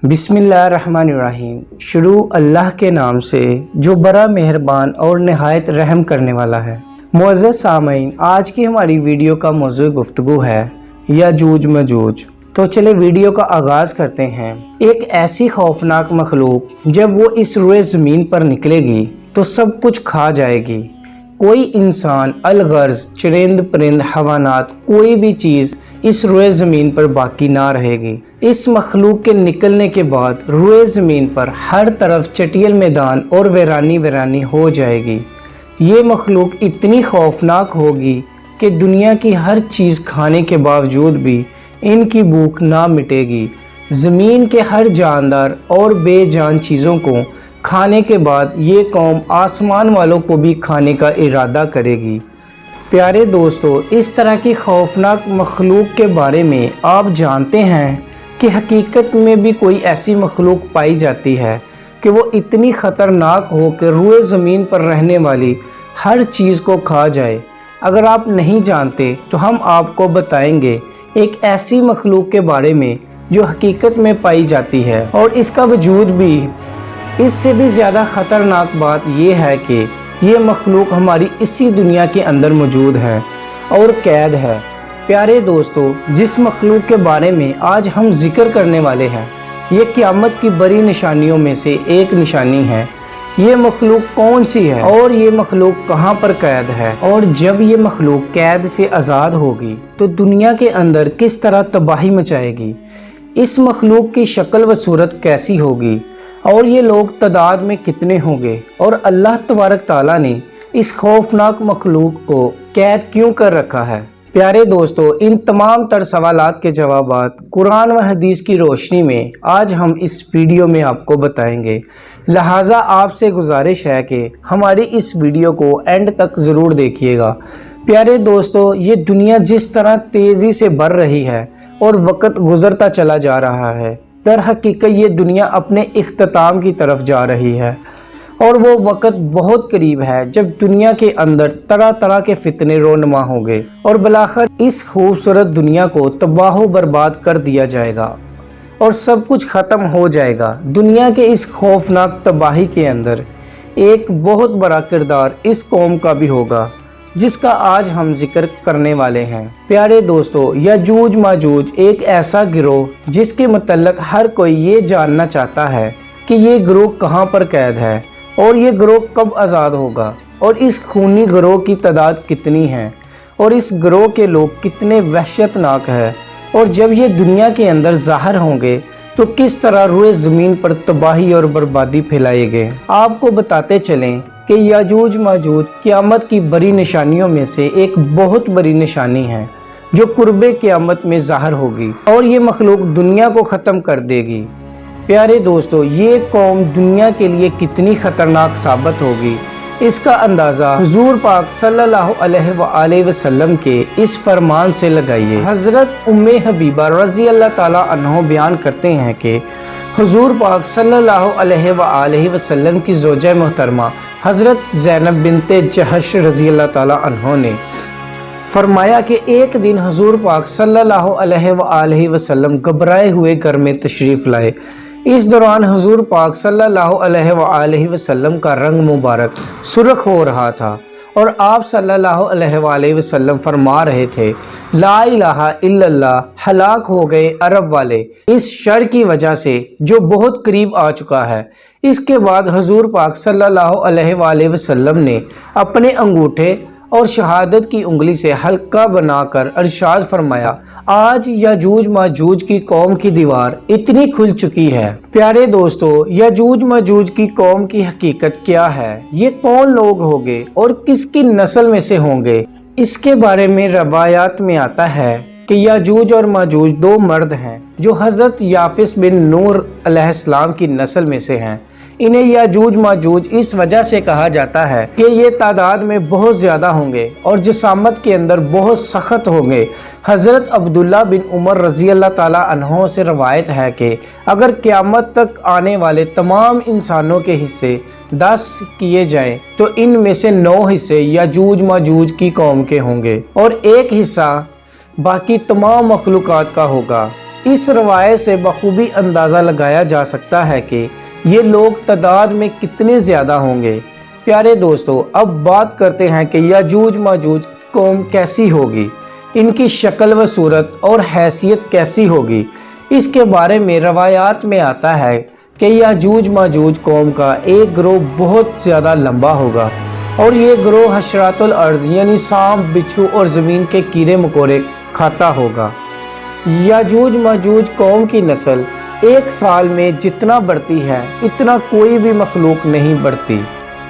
بسم اللہ الرحمن الرحیم۔ شروع اللہ کے نام سے جو بڑا مہربان اور نہایت رحم کرنے والا ہے۔ معزز سامعین، آج کی ہماری ویڈیو کا موضوع گفتگو ہے یاجوج ماجوج۔ تو چلے ویڈیو کا آغاز کرتے ہیں۔ ایک ایسی خوفناک مخلوق جب وہ اس روئے زمین پر نکلے گی تو سب کچھ کھا جائے گی۔ کوئی انسان، الغرض چرند پرند حیوانات، کوئی بھی چیز اس روئے زمین پر باقی نہ رہے گی۔ اس مخلوق کے نکلنے کے بعد روئے زمین پر ہر طرف چٹیل میدان اور ویرانی ہو جائے گی۔ یہ مخلوق اتنی خوفناک ہوگی کہ دنیا کی ہر چیز کھانے کے باوجود بھی ان کی بھوک نہ مٹے گی۔ زمین کے ہر جاندار اور بے جان چیزوں کو کھانے کے بعد یہ قوم آسمان والوں کو بھی کھانے کا ارادہ کرے گی۔ پیارے دوستو، اس طرح کی خوفناک مخلوق کے بارے میں آپ جانتے ہیں کہ حقیقت میں بھی کوئی ایسی مخلوق پائی جاتی ہے کہ وہ اتنی خطرناک ہو کہ روئے زمین پر رہنے والی ہر چیز کو کھا جائے۔ اگر آپ نہیں جانتے تو ہم آپ کو بتائیں گے ایک ایسی مخلوق کے بارے میں جو حقیقت میں پائی جاتی ہے، اور اس کا وجود بھی۔ اس سے بھی زیادہ خطرناک بات یہ ہے کہ یہ مخلوق ہماری اسی دنیا کے اندر موجود ہے اور قید ہے۔ پیارے دوستو، جس مخلوق کے بارے میں آج ہم ذکر کرنے والے ہیں، یہ قیامت کی بڑی نشانیوں میں سے ایک نشانی ہے۔ یہ مخلوق کون سی ہے اور یہ مخلوق کہاں پر قید ہے، اور جب یہ مخلوق قید سے آزاد ہوگی تو دنیا کے اندر کس طرح تباہی مچائے گی؟ اس مخلوق کی شکل و صورت کیسی ہوگی، اور یہ لوگ تعداد میں کتنے ہوں گے، اور اللہ تبارک تعالیٰ نے اس خوفناک مخلوق کو قید کیوں کر رکھا ہے؟ پیارے دوستو، ان تمام تر سوالات کے جوابات قرآن و حدیث کی روشنی میں آج ہم اس ویڈیو میں آپ کو بتائیں گے۔ لہٰذا آپ سے گزارش ہے کہ ہماری اس ویڈیو کو اینڈ تک ضرور دیکھیے گا۔ پیارے دوستو، یہ دنیا جس طرح تیزی سے بڑھ رہی ہے اور وقت گزرتا چلا جا رہا ہے، در حقیقت یہ دنیا اپنے اختتام کی طرف جا رہی ہے، اور وہ وقت بہت قریب ہے جب دنیا کے اندر طرح طرح کے فتنے رونما ہوں گے، اور بالآخر اس خوبصورت دنیا کو تباہ و برباد کر دیا جائے گا اور سب کچھ ختم ہو جائے گا۔ دنیا کے اس خوفناک تباہی کے اندر ایک بہت بڑا کردار اس قوم کا بھی ہوگا جس کا آج ہم ذکر کرنے والے ہیں۔ پیارے دوستو، یاجوج ماجوج ایک ایسا گروہ جس کے متعلق ہر کوئی یہ جاننا چاہتا ہے کہ یہ گروہ کہاں پر قید ہے اور یہ گروہ کب آزاد ہوگا، اور اس خونی گروہ کی تعداد کتنی ہے، اور اس گروہ کے لوگ کتنے وحشت ناک ہیں، اور جب یہ دنیا کے اندر ظاہر ہوں گے تو کس طرح روئے زمین پر تباہی اور بربادی پھیلائے گے۔ آپ کو بتاتے چلیں کہ یاجوج ماجوج قیامت کی بڑی نشانیوں میں سے ایک بہت بڑی نشانی ہے جو قرب قیامت میں ظاہر ہوگی، اور یہ مخلوق دنیا کو ختم کر دے گی۔ پیارے دوستو، یہ قوم دنیا کے لیے کتنی خطرناک ثابت ہوگی، اس کا اندازہ حضور پاک صلی اللہ علیہ وآلہ وسلم کے اس فرمان سے لگائیے۔ حضرت ام حبیبہ رضی اللہ تعالیٰ عنہ بیان کرتے ہیں کہ حضور پاک صلی اللہ علیہ وآلہ وسلم کی زوجہ محترمہ حضرت زینب بنت جحش رضی اللہ تعالیٰ عنہ نے فرمایا کہ ایک دن حضور پاک صلی اللہ علیہ وآلہ وسلم گھبرائے ہوئے گھر میں تشریف لائے۔ اس دوران حضور پاک صلی اللہ علیہ وآلہ وسلم کا رنگ مبارک سرخ ہو رہا تھا، اور آپ صلی اللہ علیہ وآلہ وسلم فرما رہے تھے، لا الہ الا اللہ، ہلاک ہو گئے عرب والے اس شر کی وجہ سے جو بہت قریب آ چکا ہے۔ اس کے بعد حضور پاک صلی اللہ علیہ وآلہ وسلم نے اپنے انگوٹھے اور شہادت کی انگلی سے حلقہ بنا کر ارشاد فرمایا، آج یاجوج ماجوج کی قوم کی دیوار اتنی کھل چکی ہے۔ پیارے دوستو، یاجوج ماجوج کی قوم کی حقیقت کیا ہے؟ یہ کون لوگ ہوں گے اور کس کی نسل میں سے ہوں گے؟ اس کے بارے میں روایات میں آتا ہے کہ یاجوج اور ماجوج دو مرد ہیں جو حضرت یافس بن نور علیہ السلام کی نسل میں سے ہیں۔ انہیں یاجوج ماجوج اس وجہ سے کہا جاتا ہے کہ یہ تعداد میں بہت زیادہ ہوں گے اور جسامت کے اندر بہت سخت ہوں گے۔ حضرت عبداللہ بن عمر رضی اللہ تعالیٰ عنہ سے روایت ہے کہ اگر قیامت تک آنے والے تمام انسانوں کے حصے 10 کیے جائیں تو ان میں سے 9 حصے یاجوج ماجوج کی قوم کے ہوں گے، اور ایک حصہ باقی تمام مخلوقات کا ہوگا۔ اس روایت سے بخوبی اندازہ لگایا جا سکتا ہے کہ یہ لوگ تعداد میں کتنے زیادہ ہوں گے۔ پیارے دوستو، اب بات کرتے ہیں کہ یاجوج ماجوج قوم کیسی ہوگی، ان کی شکل و صورت اور حیثیت کیسی ہوگی۔ اس کے بارے میں روایات میں آتا ہے کہ یاجوج ماجوج قوم کا ایک گروہ بہت زیادہ لمبا ہوگا، اور یہ گروہ حشرات الارض یعنی سانپ، بچھو اور زمین کے کیڑے مکوڑے کھاتا ہوگا۔ یاجوج ماجوج قوم کی نسل ایک سال میں جتنا بڑھتی ہے اتنا کوئی بھی مخلوق نہیں بڑھتی۔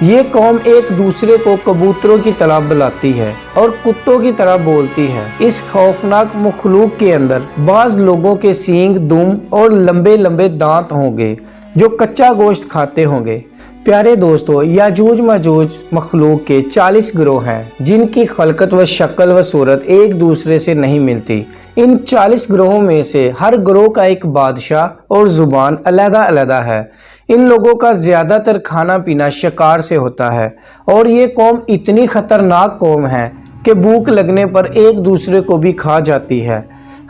یہ قوم ایک دوسرے کو کبوتروں کی طرح بلاتی ہے اور کتوں کی طرح بولتی ہے۔ اس خوفناک مخلوق کے اندر بعض لوگوں کے سینگ، دم اور لمبے لمبے دانت ہوں گے جو کچا گوشت کھاتے ہوں گے۔ پیارے دوستو، یاجوج ماجوج مخلوق کے 40 گروہ ہیں جن کی خلقت و شکل و صورت ایک دوسرے سے نہیں ملتی۔ ان 40 گروہوں میں سے ہر گروہ کا ایک بادشاہ اور زبان علیحدہ علیحدہ ہے۔ ان لوگوں کا زیادہ تر کھانا پینا شکار سے ہوتا ہے، اور یہ قوم اتنی خطرناک قوم ہے کہ بھوک لگنے پر ایک دوسرے کو بھی کھا جاتی ہے۔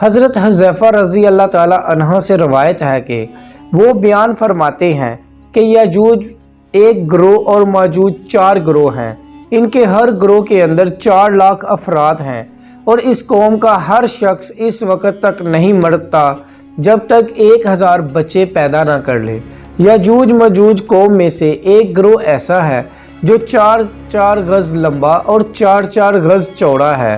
حضرت حذیفہ رضی اللہ تعالی عنہ سے روایت ہے کہ وہ بیان فرماتے ہیں کہ یاجوج ایک گروہ اور ماجوج 4 گروہ ہیں۔ ان کے ہر گروہ کے اندر 4 لاکھ افراد ہیں، اور اس قوم کا ہر شخص اس وقت تک نہیں مرتا جب تک 1000 بچے پیدا نہ کر لے۔ یاجوج ماجوج قوم میں سے ایک گروہ ایسا ہے جو 4 گز لمبا اور 4 گز چوڑا ہے۔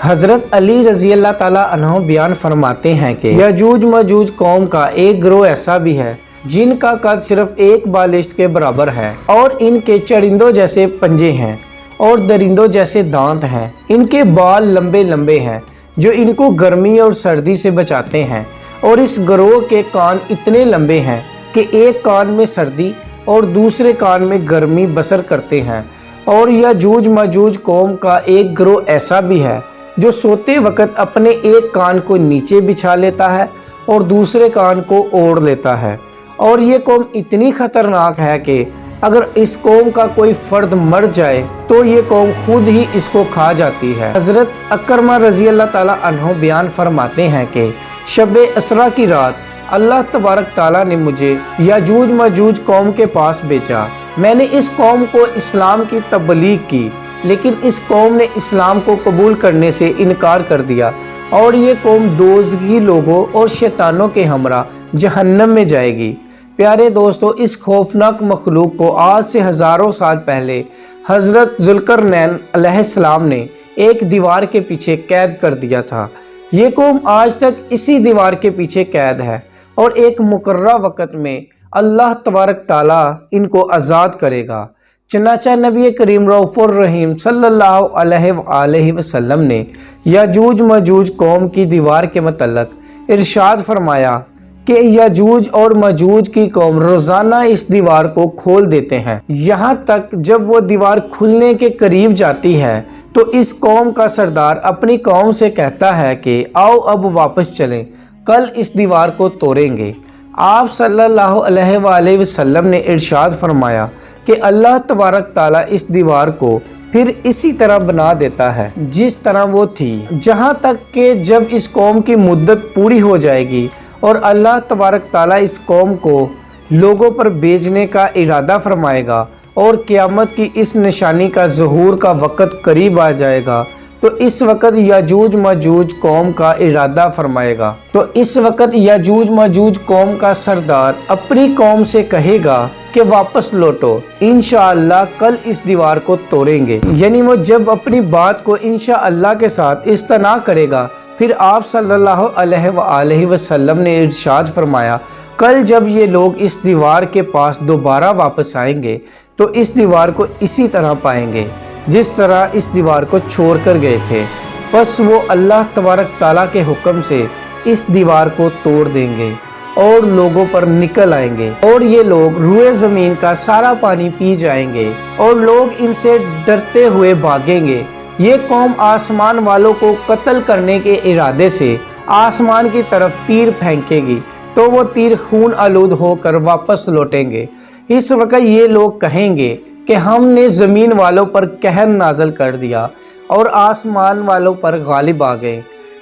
حضرت علی رضی اللہ تعالیٰ عنہ بیان فرماتے ہیں کہ یاجوج ماجوج قوم کا ایک گروہ ایسا بھی ہے جن کا قد صرف ایک بالشت کے برابر ہے، اور ان کے چرندوں جیسے پنجے ہیں اور درندوں جیسے دانت ہیں۔ ان کے بال لمبے لمبے ہیں جو ان کو گرمی اور سردی سے بچاتے ہیں، اور اس گروہ کے کان اتنے لمبے ہیں کہ ایک کان میں سردی اور دوسرے کان میں گرمی بسر کرتے ہیں۔ اور یاجوج ماجوج قوم کا ایک گروہ ایسا بھی ہے جو سوتے وقت اپنے ایک کان کو نیچے بچھا لیتا ہے اور دوسرے کان کو اوڑھ لیتا ہے۔ اور یہ قوم اتنی خطرناک ہے کہ اگر اس قوم کا کوئی فرد مر جائے تو یہ قوم خود ہی اس کو کھا جاتی ہے۔ حضرت اکرمہ رضی اللہ تعالیٰ عنہ بیان فرماتے ہیں کہ شب اسرا کی رات اللہ تبارک تعالیٰ نے مجھے یاجوج ماجوج قوم کے پاس بھیجا۔ میں نے اس قوم کو اسلام کی تبلیغ کی، لیکن اس قوم نے اسلام کو قبول کرنے سے انکار کر دیا، اور یہ قوم دوزخی لوگوں اور شیطانوں کے ہمراہ جہنم میں جائے گی۔ پیارے دوستو، اس خوفناک مخلوق کو آج سے ہزاروں سال پہلے حضرت ذوالقرنین علیہ السلام نے ایک دیوار کے پیچھے قید کر دیا تھا۔ یہ قوم آج تک اسی دیوار کے پیچھے قید ہے، اور ایک مقررہ وقت میں اللہ تبارک تعالیٰ ان کو آزاد کرے گا۔ چنانچہ نبی کریم رؤوف الرحیم صلی اللہ علیہ وآلہ وسلم نے یاجوج ماجوج قوم کی دیوار کے متعلق ارشاد فرمایا کہ یاجوج اور ماجوج کی قوم روزانہ اس دیوار کو کھول دیتے ہیں، یہاں تک جب وہ دیوار کھلنے کے قریب جاتی ہے تو اس قوم کا سردار اپنی قوم سے کہتا ہے کہ آؤ اب واپس چلیں، کل اس دیوار کو توڑیں گے۔ آپ صلی اللہ علیہ وآلہ وسلم نے ارشاد فرمایا کہ اللہ تبارک تعالیٰ اس دیوار کو پھر اسی طرح بنا دیتا ہے جس طرح وہ تھی، جہاں تک کہ جب اس قوم کی مدت پوری ہو جائے گی اور اللہ تبارک تعالیٰ اس قوم کو لوگوں پر بھیجنے کا ارادہ فرمائے گا اور قیامت کی اس نشانی کا ظہور کا وقت قریب آ جائے گا، تو اس وقت یاجوج ماجوج قوم کا ارادہ فرمائے گا۔ تو اس وقت یاجوج ماجوج قوم کا سردار اپنی قوم سے کہے گا کہ واپس لوٹو، انشاءاللہ کل اس دیوار کو توڑیں گے۔ یعنی وہ جب اپنی بات کو انشاءاللہ کے ساتھ استنا کرے گا، پھر آپ صلی اللہ علیہ وآلہ وسلم نے ارشاد فرمایا کل جب یہ لوگ اس دیوار کے پاس دوبارہ واپس آئیں گے تو اس دیوار کو اسی طرح پائیں گے جس طرح اس دیوار کو چھوڑ کر گئے تھے، پس وہ اللہ تبارک تعالیٰ کے حکم سے اس دیوار کو توڑ دیں گے اور لوگوں پر نکل آئیں گے، اور یہ لوگ روئے زمین کا سارا پانی پی جائیں گے اور لوگ ان سے ڈرتے ہوئے بھاگیں گے۔ یہ قوم آسمان والوں کو قتل کرنے کے ارادے سے آسمان کی طرف تیر پھینکے گی تو وہ تیر خون آلود ہو کر واپس لوٹیں گے۔ اس وقت یہ لوگ کہیں گے کہ ہم نے زمین والوں پر قہر نازل کر دیا اور آسمان والوں پر غالب آ گئے۔